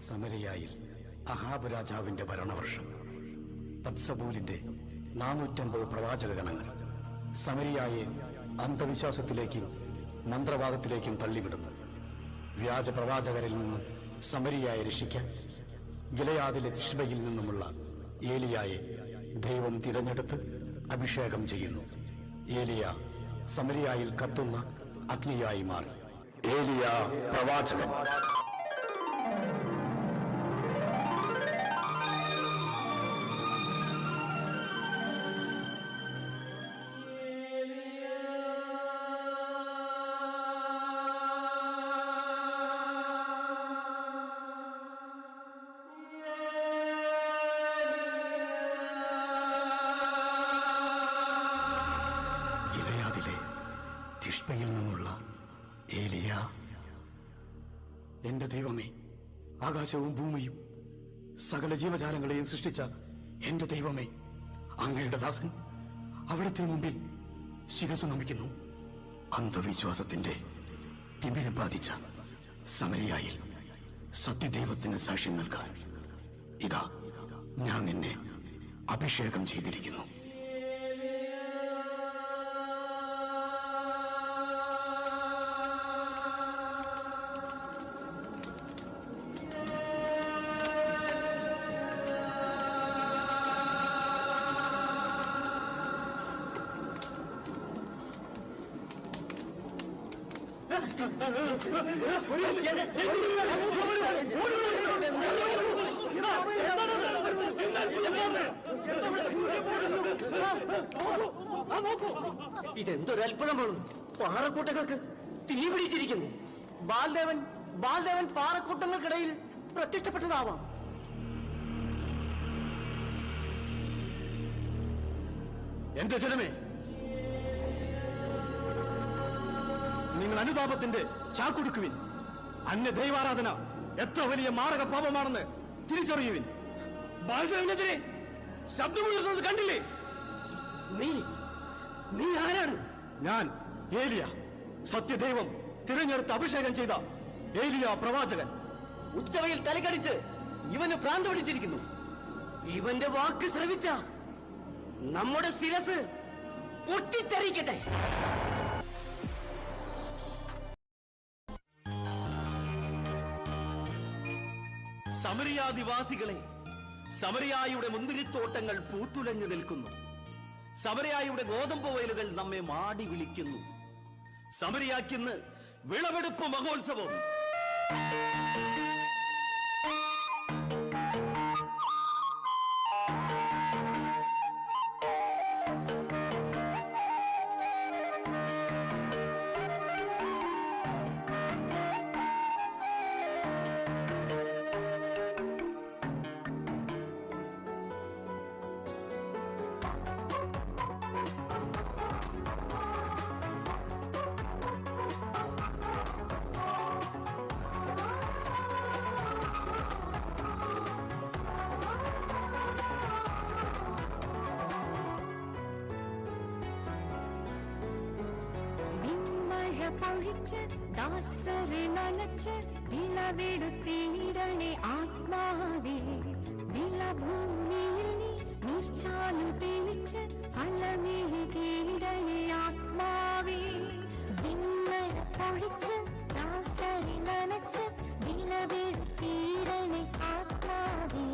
സമരിയായിൽ Ahab രാജാവിന്റെ ഭരണവർഷം. ബത്സബൂലിന്റെ 450 പ്രവാചക ഗണങ്ങൾ സമരിയായെ അന്ധവിശ്വാസത്തിലേക്കും മന്ത്രവാദത്തിലേക്കും തള്ളിവിടുന്നു. വ്യാജ പ്രവാചകരിൽ നിന്നും സമരിയായെ രക്ഷിക്കാൻ ഗിലെയാദിലെ തിഷ്ബയിൽ നിന്നുമുള്ള ഏലിയായെ ദൈവം തിരഞ്ഞെടുത്ത് അഭിഷേകം ചെയ്യുന്നു. ഏലിയ സമരിയായിൽ കത്തുന്ന അഗ്നിയായി മാറി. ഏലിയ പ്രവാചകൻ. ഗിലെയാദിലെ തിഷ്ബയിൽ നിന്നുള്ള ഏലിയ. എന്റെ ദൈവമേ, ആകാശവും ഭൂമിയും സകല ജീവജാലങ്ങളെയും സൃഷ്ടിച്ച എന്റെ ദൈവമേ, അങ്ങയുടെ ദാസൻ അവിടുത്തെ മുമ്പിൽ ശിരസ്സു നമിക്കുന്നു. അന്ധവിശ്വാസത്തിന്റെ തിമിരം ബാധിച്ച സമരിയായിൽ സത്യദൈവത്തിന് സാക്ഷ്യം നൽകാൻ ഇതാ ഞാൻ നിന്നെ അഭിഷേകം ചെയ്തിരിക്കുന്നു. ഇതെന്തൊരു അത്ഭുതമാണ്! പാറക്കൂട്ടങ്ങൾക്ക് തീ പിടിച്ചിരിക്കുന്നു. ബാൽദേവൻ പാറക്കൂട്ടങ്ങൾക്കിടയിൽ പ്രത്യക്ഷപ്പെട്ടതാവാം. എന്റെ ജനമേ, നിങ്ങൾ അനുതാപത്തിന്റെ ചാക്കൊടുക്കുവിൻ. അന്യ ദൈവാരാധന എത്ര വലിയ മാരക പാപമാണെന്ന് തിരിച്ചറിയുവിൻ. ബാൽദേവനെതിരെ ശബ്ദമുയർന്നത് കണ്ടില്ലേ? നീ ആരാണ്? ഞാൻ ഏലിയ, സത്യദൈവം തിരഞ്ഞെടുത്ത് അഭിഷേകം ചെയ്ത ഏലിയ പ്രവാചകൻ. ഉച്ചവയിൽ തലക്കടിച്ച് ഇവന് ഭ്രാന്ത് പിടിച്ചിരിക്കുന്നു. ഇവന്റെ വാക്ക് ശ്രവിച്ച നമ്മുടെ ശിരസ് പൊട്ടിത്തെറിക്കട്ടെ. സമരിയാദിവാസികളെ, സമരിയായുടെ മുന്തിരിത്തോട്ടങ്ങൾ പൂത്തുലഞ്ഞു നിൽക്കുന്നു. സമരിയായുടെ ഗോതമ്പ് വയലുകൾ നമ്മെ മാടി വിളിക്കുന്നു. സമരിയാക്കിന്ന് വിളവെടുപ്പ് മഹോത്സവം. പൊഴിച്ച് ദാസരെ നനച്ച് വിളവെടുത്തിടണേ ആത്മാവേ. വിളഭൂമിയിൽ നീ നീർച്ചാലു തെളിച്ച് ഫലമേകിടണേ ആത്മാവേ. വിണ്ണഴ പൊഴിച്ച് ദാസരെ നനച്ച് വിളവെടുത്തിടണേ ആത്മാവേ.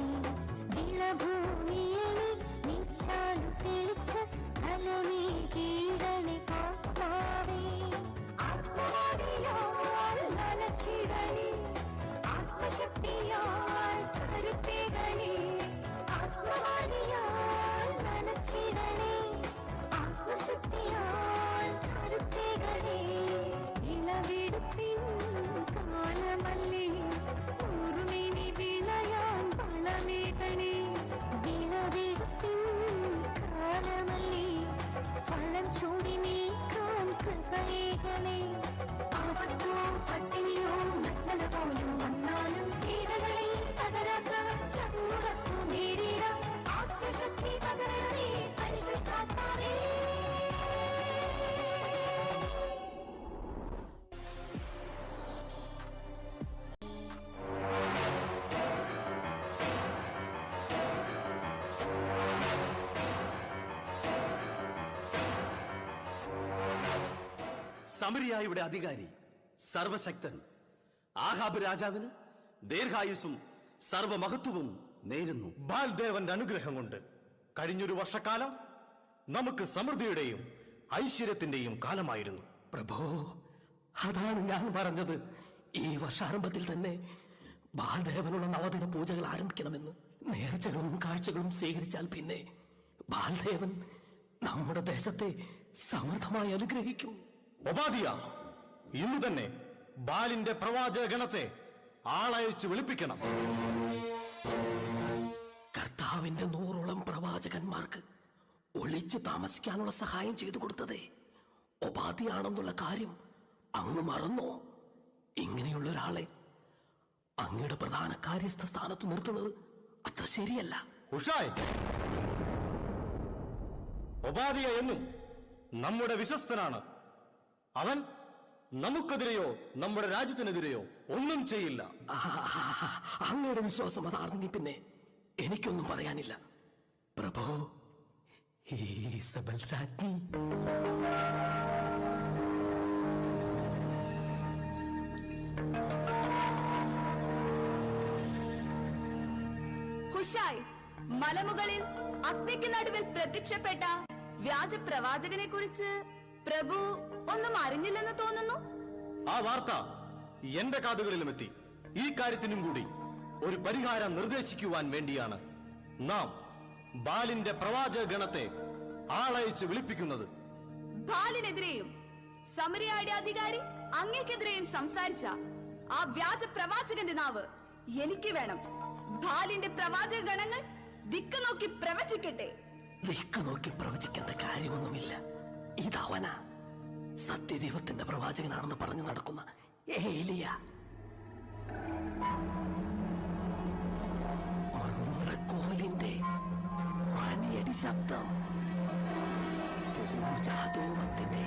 വിളഭൂമിയിൽ നീ നീർച്ചാലു തെളിച്ച് ഫലമേകിടണേ ആത്മാവേ. ആത്മവാദിയാൽ നനച്ചിടണേ, ആത്മശക്തിയാൽ കരുത്തേകണേ. ആത്മവാദിയാൽ നനച്ചിടണേ, ആത്മശക്തിയാൽ കരുത്തേകണേ. വിളവെടുപ്പിൻ കാലമല്ലേ, ഓർമ്മേനി വിളയാൻ വളമേകണേ. വിളവെടുപ്പിൻ കാലമല്ലേ, ഫലം ചൂടി നീക്കാൻ കൃപയേകണേ. ആപത്തോ പട്ടിണിയോ നഗ്നത പോലും വന്നാലും പീഡകളിൽ തകരാത്ത ചങ്ങുറപ്പു നേരിടാം. ആത്മശക്തി പകരണമേ പരിശുദ്ധാത്മാവേ. സമരിയായുടെ അധികാരി, സർവശക്തൻ ആഹാബ് രാജാവിന് ദീർഘായുസ്സും സർവമഹത്വവും നേരുന്നു. ബാൽദേവന്റെ അനുഗ്രഹം കൊണ്ട് കഴിഞ്ഞൊരു വർഷക്കാലം നമുക്ക് സമൃദ്ധിയുടെയും ഐശ്വര്യത്തിന്റെയും കാലമായിരുന്നു. പ്രഭോ, അതാണ് ഞാൻ പറഞ്ഞത്. ഈ വർഷാരംഭത്തിൽ തന്നെ ബാൽദേവനുള്ള നവദിന പൂജകൾ ആരംഭിക്കണമെന്ന്. നേർച്ചകളും കാഴ്ചകളും സ്വീകരിച്ചാൽ പിന്നെ ബാൽദേവൻ നമ്മുടെ ദേശത്തെ സമൃദ്ധമായി അനുഗ്രഹിക്കും. ഒബാദിയ, ഇന്ന് തന്നെ ബാലിന്റെ പ്രവാചക ഗണത്തെ ആളയച്ചു വിളിപ്പിക്കണം. കർത്താവിന്റെ 100ഓളം പ്രവാചകന്മാർക്ക് ഒളിച്ചു താമസിക്കാനുള്ള സഹായം ചെയ്തു കൊടുത്തതേ ഒബാദിയാണെന്നുള്ള കാര്യം അങ്ങ് മറന്നോ? ഇങ്ങനെയുള്ള ഒരാളെ അങ്ങയുടെ പ്രധാന കാര്യസ്ഥ സ്ഥാനത്ത് നിർത്തുന്നത് അത്ര ശരിയല്ല. ഉഷായ്, ഒബാദിയ എന്നും നമ്മുടെ വിശ്വസ്തനാണ്. അവൻ നമുക്കെതിരെയോ നമ്മുടെ രാജ്യത്തിനെതിരെയോ ഒന്നും ചെയ്യില്ല. അങ്ങയുടെ വിശ്വാസം അതാർന്നെങ്കിൽ പിന്നെ എനിക്കൊന്നും പറയാനില്ല. പ്രഭോ, ഈസബൽ രാജ്ഞി ഹുഷായ്, മലമുകളിൽ അഗ്നിക്ക് നടുവിൽ പ്രത്യക്ഷപ്പെട്ട വ്യാജ പ്രവാചകനെ കുറിച്ച് പ്രഭു ഒന്നും അറിഞ്ഞില്ലെന്ന് തോന്നുന്നു. ആ വാർത്ത എന്റെ കാതുകളിലും എത്തി. ഈ കാര്യത്തിനും കൂടി ഒരു പരിഹാരം നിർദ്ദേശിക്കുവാൻ വേണ്ടിയാണ് നാം ബാലിന്റെ പ്രവാചക ഗണത്തെ ആളയച്ച് വിളിപ്പിക്കുന്നത്. ബാലിനെതിരെയും സമരിയായുടെ അധികാരി അങ്ങേക്കെതിരെയും സംസാരിച്ച ആ വ്യാജ പ്രവാചകന്റെ നാവ് എനിക്ക് വേണം. ബാലിന്റെ പ്രവാചക ഗണങ്ങൾ ദിക്ക് നോക്കി പ്രവചിക്കട്ടെ. ദിക്ക് നോക്കി പ്രവചിക്കേണ്ട കാര്യമൊന്നുമില്ല. ഇതവനാ സത്യദൈവത്തിന്റെ പ്രവാചകനാണെന്ന് പറഞ്ഞു നടക്കുന്ന ഏലിയ. മന്ത്രക്കോലിന്റെ മണിയടി ശബ്ദം, പൂജാധൂമത്തിന്റെ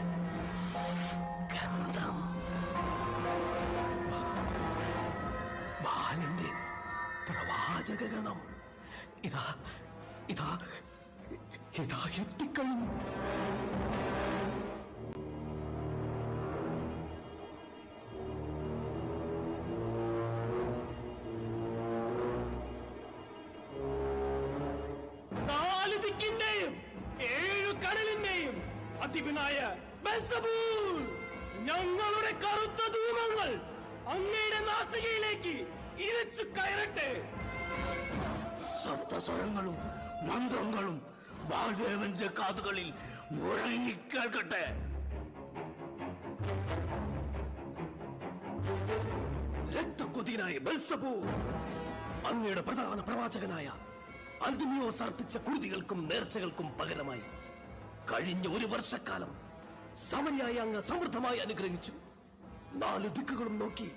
ഗന്ധം, ബാലിന്റെ പ്രവാചക ഗണം ഇതാ ഇതാ ഇതാ എത്തിക്കഴിഞ്ഞു. കടലിന്റെയും അധിപനായ ബെൽസബൂൽ, ഞങ്ങളുടെ കറുത്ത ധൂമങ്ങൾ അങ്ങയുടെ നാസികയിലേക്ക് ഇരച്ചു കയറട്ടെ. സപ്തസ്വരങ്ങളും മന്ത്രങ്ങളും ബാൽദേവന്റെ കാതുകളിൽ മുഴങ്ങിക്കേൾക്കട്ടെ. രക്തക്കൊതിയനായ ബെൽസബൂൽ, അങ്ങയുടെ പ്രധാന പ്രവാചകനായ അൽദിമിയോസ് അർപ്പിച്ച കുരുതികൾക്കും നേർച്ചകൾക്കും പകരമായി കഴിഞ്ഞ ഒരു വർഷക്കാലം സമരിയായി അങ്ങ് സമൃദ്ധമായി അനുഗ്രഹിച്ചു. 4 ദിക്കുകളും നോക്കി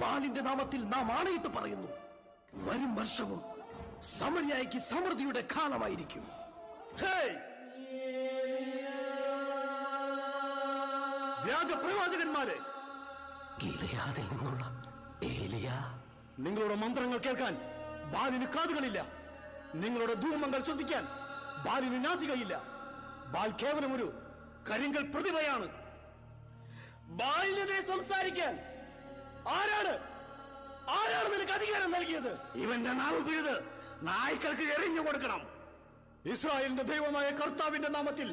ബാലിന്റെ നാമത്തിൽ നാം ആണയിട്ട് പറയുന്നു, വരും വർഷവും സമരിയായിക്ക് സമൃദ്ധിയുടെ കാലമായിരിക്കും. ഹേയ്, വ്യാജ പ്രവാചകന്മാരെ, ഗിലെയാദിൽ നിന്നുള്ള ഏലിയ, നിങ്ങളുടെ മന്ത്രങ്ങൾ കേൾക്കാൻ ബാലിന് കാതുകളില്ല. നിങ്ങളുടെ ധൂമങ്ങൾ ശ്വസിക്കാൻ ബാലിന് നാസികയില്ല. ബാൽ കേവലം ഒരു കരിങ്കൽ പ്രതിഭയാണ്. ബാലിനെതിരെ സംസാരിക്കാൻ ആരാണ് നിനക്ക് അധികാരം നൽകിയത്? ഇവന്റെ നാവ് പിഴുത് നായ്ക്കൾക്ക് എറിഞ്ഞു കൊടുക്കണം. ഇസ്രായേലിന്റെ ദൈവമായ കർത്താവിന്റെ നാമത്തിൽ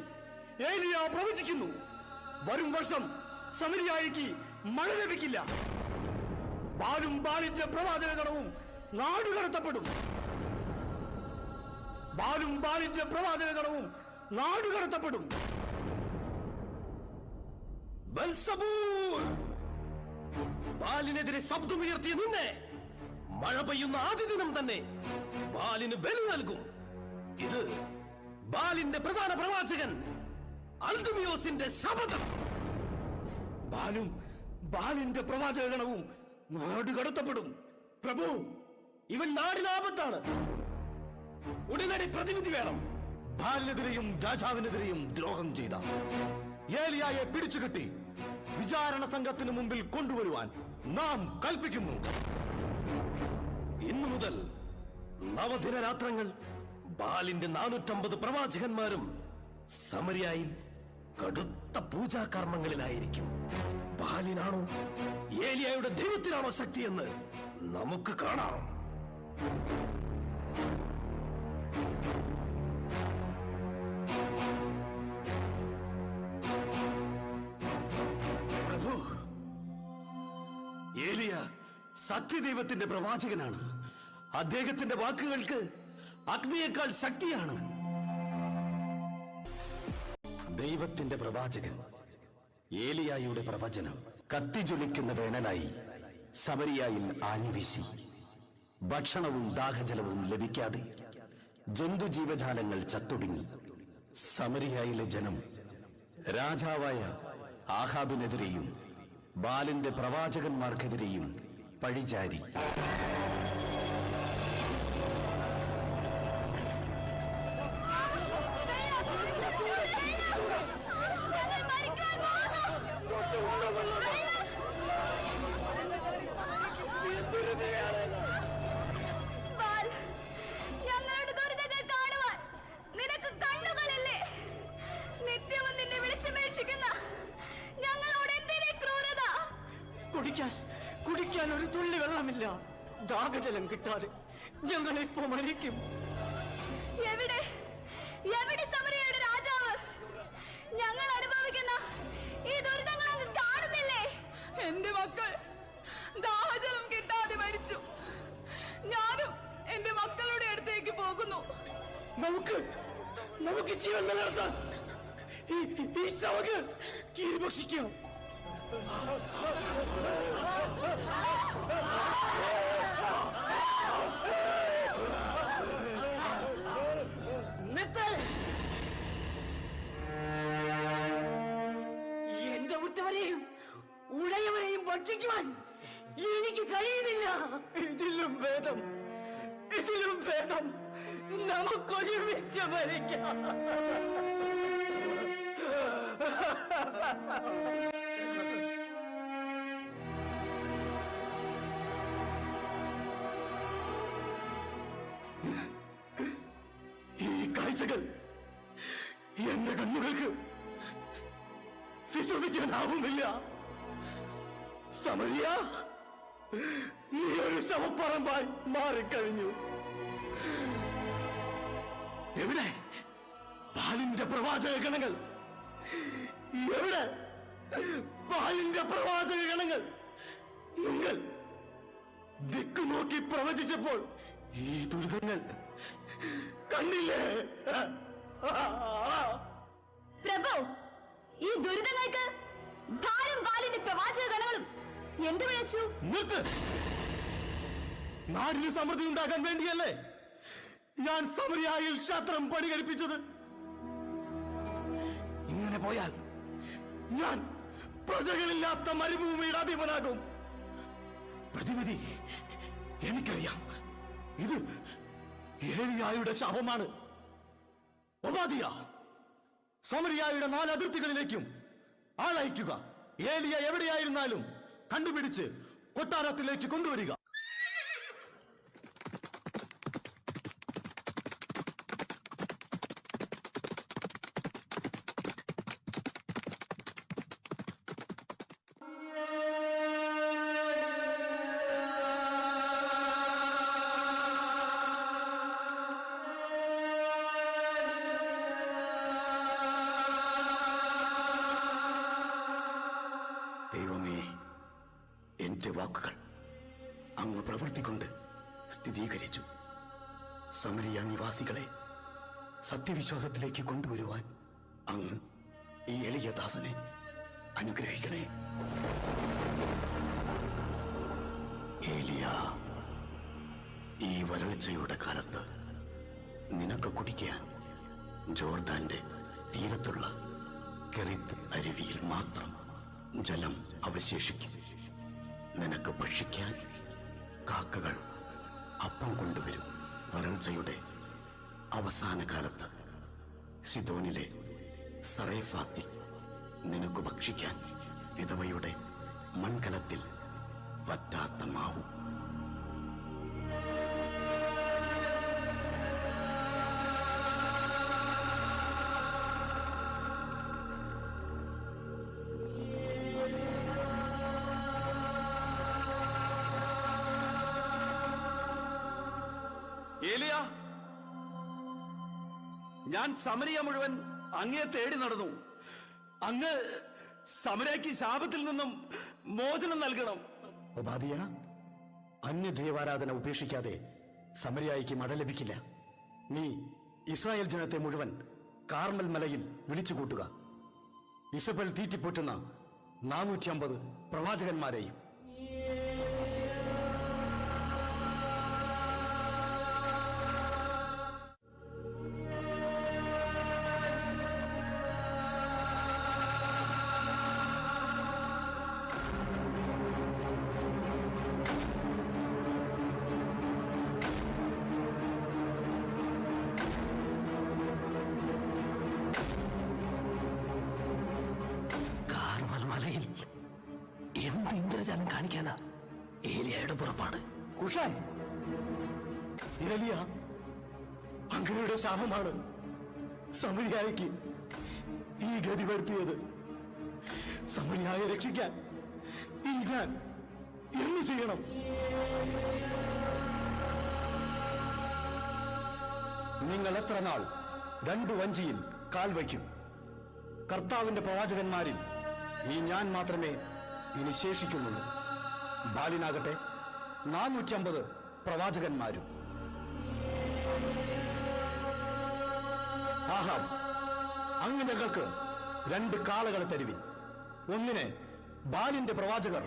ഏലിയ പ്രവചിക്കുന്നു, വരും വർഷം സമരിയായിക്ക് മഴ ലഭിക്കില്ല. ബാലും ബാലിന്റെ പ്രവാചക ഗണവും നാടുകടത്തപ്പെടും. ബാലും ബാലിന്റെ പ്രവാചക ഗണവും നാടുകടത്തപ്പെടും. ബെൽസബൂൽ, ബാലിനെതിരെ ശബ്ദമുയർത്തിയ നിന്നെ മഴ പെയ്യുന്ന ആദ്യ ദിനം തന്നെ ബാലിന് ബലി നൽകും. ഇത് ബാലിന്റെ പ്രധാന പ്രവാചകൻ അൽദിമിയോസിന്റെ ശപഥം. ബാലും ബാലിന്റെ പ്രവാചക ഗണവും നാടുകടത്തപ്പെടും. പ്രഭു, ഇവൻ നാടിനാപത്താണ്. ഉടനടി പ്രതിനിധി വേണം. ബാലിനെതിരെയും രാജാവിനെതിരെയും ദ്രോഹം ചെയ്ത ഏലിയായെ പിടിച്ചുകെട്ടി വിചാരണ സംഘത്തിന് മുമ്പിൽ കൊണ്ടുവരുവാൻ നാം കൽപ്പിക്കുന്നു. ഇന്നു മുതൽ നവദിനരാത്രങ്ങൾ ബാലിന്റെ 450 പ്രവാചകന്മാരും സമരിയായിൽ കടുത്ത പൂജാകർമ്മങ്ങളിലായിരിക്കും. ബാലിനാണോ ഏലിയായുടെ ദൈവത്തിനാണോ ശക്തിയെന്ന് നമുക്ക് കാണാം. പ്രഭു, ഏലിയ സത്യദൈവത്തിന്റെ പ്രവാചകനാണ്. അദ്ദേഹത്തിന്റെ വാക്കുകൾക്ക് അഗ്നിയേക്കാൾ ശക്തിയാണ്. ദൈവത്തിന്റെ പ്രവാചകൻ ഏലിയായുടെ പ്രവചനം കത്തിജ്വലിക്കുന്ന വേനലായി സമരിയായിൽ ആഞ്ഞുവീശി. ഭക്ഷണവും ദാഹജലവും ലഭിക്കാതെ ജന്തുജീവജാലങ്ങൾ ചത്തൊടുങ്ങി. സമരിയായിലെ ജനം രാജാവായ ആഹാബിനെതിരെയും ബാലിന്റെ പ്രവാചകന്മാർക്കെതിരെയും പഴിചാരി. ഞങ്ങളുടെ ദുരിതങ്ങൾ കാണുവാൻ നിനക്ക് കണ്ണുകളില്ലേ? നിത്യവും നിന്നെ വിളിച്ചപേക്ഷിക്കുന്ന ഞങ്ങളോട് എന്തിനീ ക്രൂരത? കുടിക്കാൻ ഒരു തുള്ളി വെള്ളമില്ല. ദാഹജലം കിട്ടാതെ ഞങ്ങളിപ്പോ മരിക്കും. എവിടെ എവിടെ സമരിയയുടെ രാജാവ്? ഞങ്ങൾ അനുഭവിക്കുന്ന ഈ ദുരിതങ്ങൾ അങ്ങ് കാണുന്നില്ലേ? എന്റെ മക്കൾ ദാഹജലം കിട്ടാതെ മരിച്ചു. ഞാനും എന്റെ മക്കളുടെ അടുത്തേക്ക് പോകുന്നു. നമുക്ക് ജീവൻ നിലനിർത്താൻ ഈ ശവക്ക് കീഴ്ഭക്ഷിക്കാം. എന്റെ ഉറ്റവരെയും ഉടയവരെയും ഭക്ഷിക്കുവാൻ എനിക്ക് കഴിയുന്നില്ല. ഇതിലും ഭേദം നമുക്കൊരുമിച്ച് മരിക്കാം. ഈ കാഴ്ചകൾ എന്റെ കണ്ണുകൾക്ക് വിശ്വസിക്കാനാവുന്നില്ല. സമരിയ, നീ ഒരു ശവപ്പറമ്പായി മാറിക്കഴിഞ്ഞു. എവിടെ ബാലിന്റെ പ്രവാചക ഗണങ്ങൾ? എവിടെ ബാലിന്റെ പ്രവാചക ഗണങ്ങൾ? നിങ്ങൾ ദിക്കു നോക്കി പ്രവചിച്ചപ്പോൾ ഈ ദുരിതങ്ങൾ കണ്ടില്ലേ? പ്രഭു, ഈ ദുരിതങ്ങൾക്ക് ഭാരം ബാലിന്റെ പ്രവാചക ഗണങ്ങളും എന്ത് വിളിച്ചു? നിർത്ത്! നാടിന് സമൃദ്ധി ഉണ്ടാകാൻ വേണ്ടിയല്ലേ ഞാൻ സമരിയായിൽ ക്ഷേത്രം പണികഴിപ്പിച്ചത്? ഇങ്ങനെ പോയാൽ ഞാൻ പ്രജകളില്ലാത്ത മരുഭൂമിയുടെ അധിപനാകും. പ്രതിവിധി എനിക്കറിയാം. ഇത് ഏലിയായുടെ ശാപമാണ്. ഒബാദിയ, സമരിയായുടെ 4 അതിർത്തികളിലേക്കും ആളയക്കുക. ഏലിയ എവിടെയായിരുന്നാലും കണ്ടുപിടിച്ച് കൊട്ടാരത്തിലേക്ക് കൊണ്ടുവരിക. ദൈവമേ, എന്റെ വാക്കുകൾ അങ്ങ് പ്രവൃത്തി കൊണ്ട് സ്ഥിരീകരിച്ചു. സമരിയ നിവാസികളെ സത്യവിശ്വാസത്തിലേക്ക് കൊണ്ടുവരുവാൻ അങ്ങ് ഈ എളിയ ദാസനെ അനുഗ്രഹിക്കണേ. ഏലിയ, ഈ വരൾച്ചയുടെ കാലത്ത് നിനക്ക് കുടിക്കാൻ ജോർദാന്റെ തീരത്തുള്ള കെറിത്ത് അരുവിയിൽ മാത്രം ജലം അവശേഷിക്കും. നിനക്ക് ഭക്ഷിക്കാൻ കാക്കകൾ അപ്പം കൊണ്ടുവരും. വരൾച്ചയുടെ അവസാന കാലത്ത് സിദോനിലെ സറേഫാത്തിൽ നിനക്ക് ഭക്ഷിക്കാൻ വിധവയുടെ മൺകലത്തിൽ വറ്റാത്ത മാവും. ഏലിയ, ഞാൻ സമരിയ മുഴുവൻ അങ്ങയെ തേടി നടന്നു. അങ്ങ് സമരയ്ക്ക് ശാപത്തിൽ നിന്നും മോചനം നൽകണം. ഉപാധിയ, അന്യദൈവാരാധന ഉപേക്ഷിക്കാതെ സമരിയായിക്ക് മട ലഭിക്കില്ല. നീ ഇസ്രായേൽ ജനത്തെ മുഴുവൻ കാർമൽ മലയിൽ വിളിച്ചു കൂട്ടുക. ഇസബൽ തീറ്റിപ്പോറ്റുന്ന 450 പ്രവാചകന്മാരെയും. കാർമൽ മലയിൽ എന്ത് ഇന്ദ്രജാലം കാണിക്കാനാ ഏലിയയുടെ പുറപ്പാട്? കുഷാൻ, ഏലിയ, അങ്ങയുടെ ശാപമാണ് സമരിയായിക്ക് ഈ ഗതി വരുത്തിയത്. സമരിയായെ രക്ഷിക്കാൻ ഈ ഞാൻ എന്തു ചെയ്യണം? നിങ്ങൾ എത്ര നാൾ 2 വഞ്ചിയിൽ കാൽ വയ്ക്കും? കർത്താവിന്റെ പ്രവാചകന്മാരിൽ ഈ ഞാൻ മാത്രമേ ഇനി ശേഷിക്കുന്നുള്ളൂ. ബാലിനാകട്ടെ 450 പ്രവാചകന്മാരും. ആഹാബ്, അങ്ങ് ഞങ്ങൾക്ക് 2 കാളകളെ തരുവിൻ. ഒന്നിനെ ബാലിന്റെ പ്രവാചകർ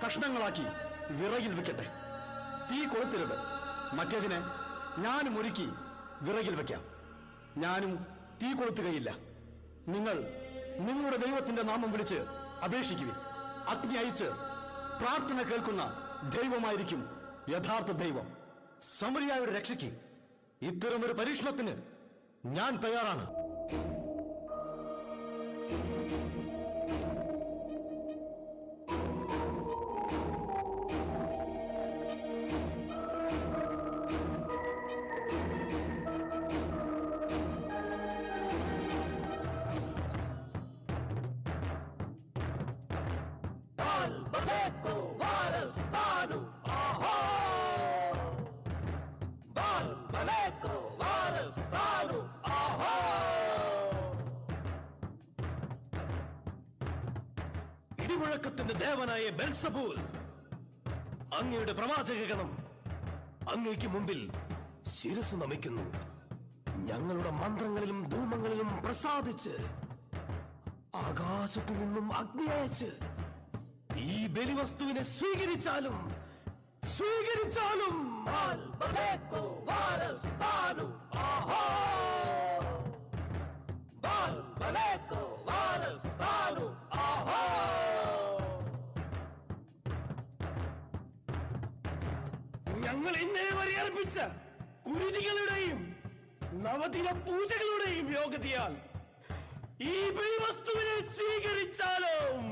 കഷ്ണങ്ങളാക്കി വിറകിൽ വെക്കട്ടെ. തീ കൊളുത്തരുത്. മറ്റേതിനെ ഞാനും ഒരുക്കി വിറകിൽ വെക്കാം. ഞാനും തീ കൊളുത്തുകയില്ല. നിങ്ങൾ നിങ്ങളുടെ ദൈവത്തിന്റെ നാമം വിളിച്ച് അപേക്ഷിക്കുവിൻ. അഗ്നി അയച്ച് പ്രാർത്ഥന കേൾക്കുന്ന ദൈവമായിരിക്കും യഥാർത്ഥ ദൈവം. സമരിയായുടെ രക്ഷയ്ക്ക് ഇത്തരമൊരു പരീക്ഷണത്തിന് ഞാൻ തയ്യാറാണ്. ഇടിമുഴക്കത്തിന്റെ ദേവനായ ബെൽസബൂൽ, അങ്ങയുടെ പ്രവാചകഗണം അങ്ങയ്ക്ക് മുമ്പിൽ ശിരസ് നമിക്കുന്നു. ഞങ്ങളുടെ മന്ത്രങ്ങളിലും ധൂമങ്ങളിലും പ്രസാദിച്ച് ആകാശത്തു നിന്നും അഗ്നി അയച്ച് ഈ ബലിവസ്തുവിനെ സ്വീകരിച്ചാലും ഞങ്ങൾ ഇന്നേ വരെ അർപ്പിച്ച കുരുതികളുടെയും നവദിന പൂജകളുടെയും യോഗ്യതയാൽ ഈ ബലിവസ്തുവിനെ സ്വീകരിച്ചാലും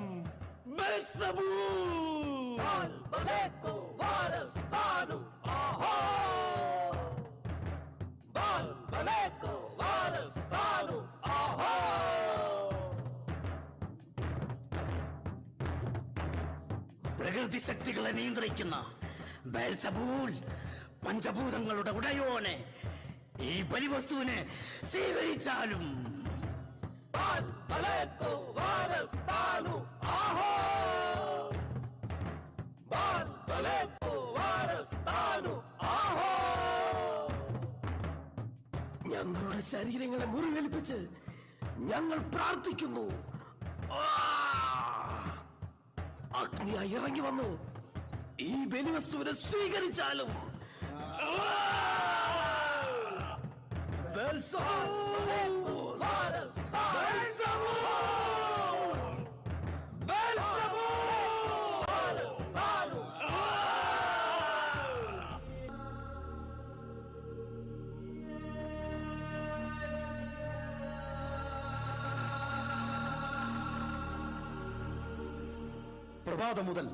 പ്രകൃതി ശക്തികളെ നിയന്ത്രിക്കുന്ന ബെൽസബൂൽ, പഞ്ചഭൂതങ്ങളുടെ ഉടയോനെ, ഈ ബലിവസ്തുവിനെ സ്വീകരിച്ചാലും ഞങ്ങളുടെ ശരീരങ്ങളെ മുറിവേൽപ്പിച്ച് ഞങ്ങൾ പ്രാർത്ഥിക്കുന്നു. അഗ്നിയായി ഇറങ്ങി വന്നു ഈ ബലിവസ്തുവിനെ സ്വീകരിച്ചാലും പ്രഭാതം മുതൽ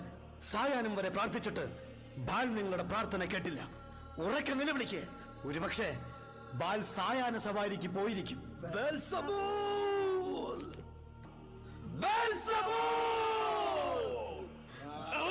സായാഹ്നം വരെ പ്രാർത്ഥിച്ചിട്ട് ബാൽ നിങ്ങളുടെ പ്രാർത്ഥന കേട്ടില്ല. ഉറക്കെ നിലവിളിക്ക്. ഒരുപക്ഷെ ബാൽ സായാഹ്ന സവാരിക്ക് പോയിരിക്കും. ബെൽസബൂൽ! ബെൽസബൂൽ! ആ!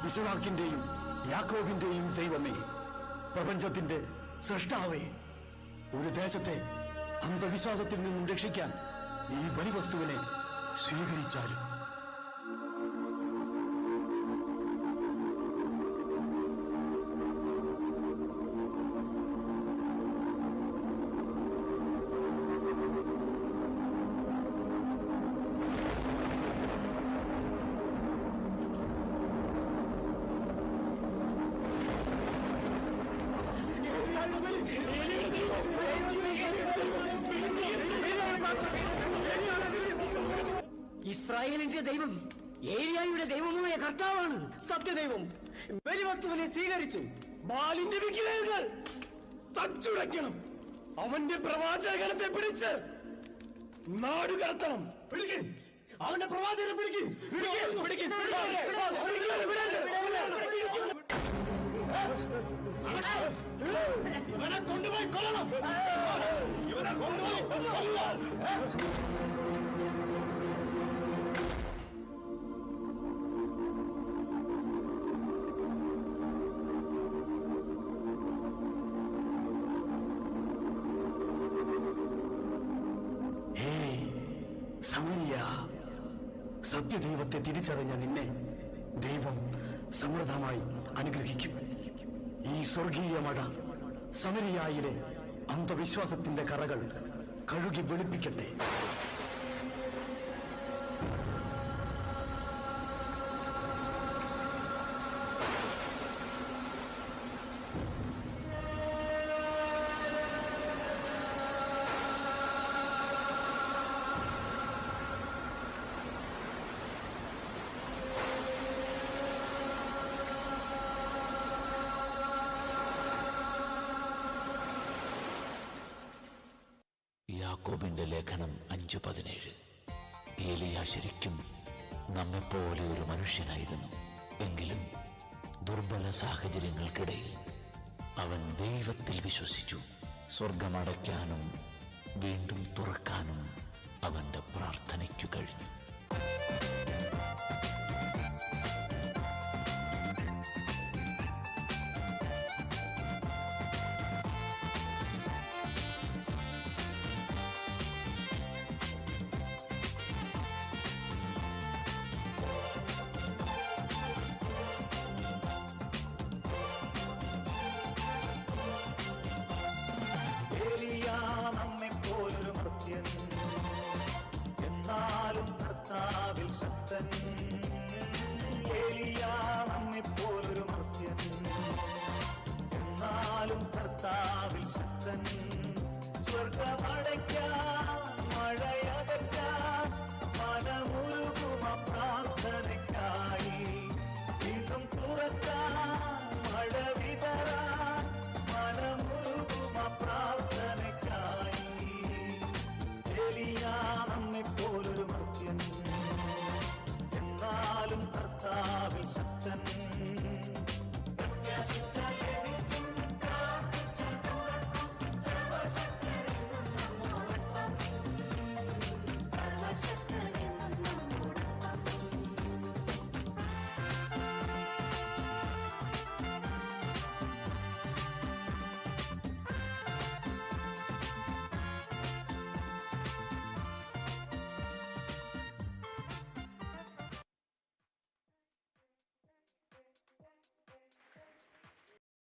ഇസ്ഹാക്കിന്റെയും യാക്കോബിന്റെയും ദൈവമേ, പ്രപഞ്ചത്തിന്റെ സൃഷ്ടാവേ, ഒരു ദേശത്തെ അന്ധവിശ്വാസത്തിൽ നിന്നും രക്ഷിക്കാൻ ഈ ബലിവസ്തുവിനെ സ്വീകരിച്ചാലും. ഇസ്രായേലിന്റെ ദൈവം ഏലിയായുടെ ദൈവമായ കർത്താവാണ് സത്യദൈവം. ബലിവസ്തുവിനെ സ്വീകരിച്ചു. ബാലിന്റെ വിഗ്രഹങ്ങൾ തച്ചുടയ്ക്കണം. അവന്റെ പ്രവാചകനത്തെ പിടിച്ച് നാട് കടത്തണം. പിടിക്കും, അവന്റെ പ്രവാചകനെ പിടിക്കും. ഇവനെ കൊണ്ടുപോയി കൊല്ലണം. ഇവനെ കൊണ്ടുപോയി കൊല്ലണം. സമരിയ, സത്യദൈവത്തെ തിരിച്ചറിഞ്ഞ നിന്നെ ദൈവം സമൃദ്ധമായി അനുഗ്രഹിക്കും. ഈ സ്വർഗീയ മഴ സമരിയായിലെ അന്ധവിശ്വാസത്തിന്റെ കറകൾ കഴുകി വെളുപ്പിക്കട്ടെ. യാക്കോബിന്റെ ലേഖനം 5:17. ഏലിയ ശരിക്കും നമ്മെപ്പോലെ ഒരു മനുഷ്യനായിരുന്നു. എങ്കിലും ദുർബല സാഹചര്യങ്ങൾക്കിടയിൽ അവൻ ദൈവത്തിൽ വിശ്വസിച്ചു. സ്വർഗമടയ്ക്കാനും വീണ്ടും തുറക്കാനും അവന്റെ പ്രാർത്ഥനയ്ക്കു കഴിഞ്ഞു. നമ്മെപ്പോലൊരു മർത്യൻ, എന്നാലും കർത്താവിൽ ശക്തൻ. ഏലിയ നമ്മെപ്പോലൊരു മർത്യൻ, എന്നാലും കർത്താവിൽ ശക്തൻ. സ്വർഗമടയ്ക്കാൻ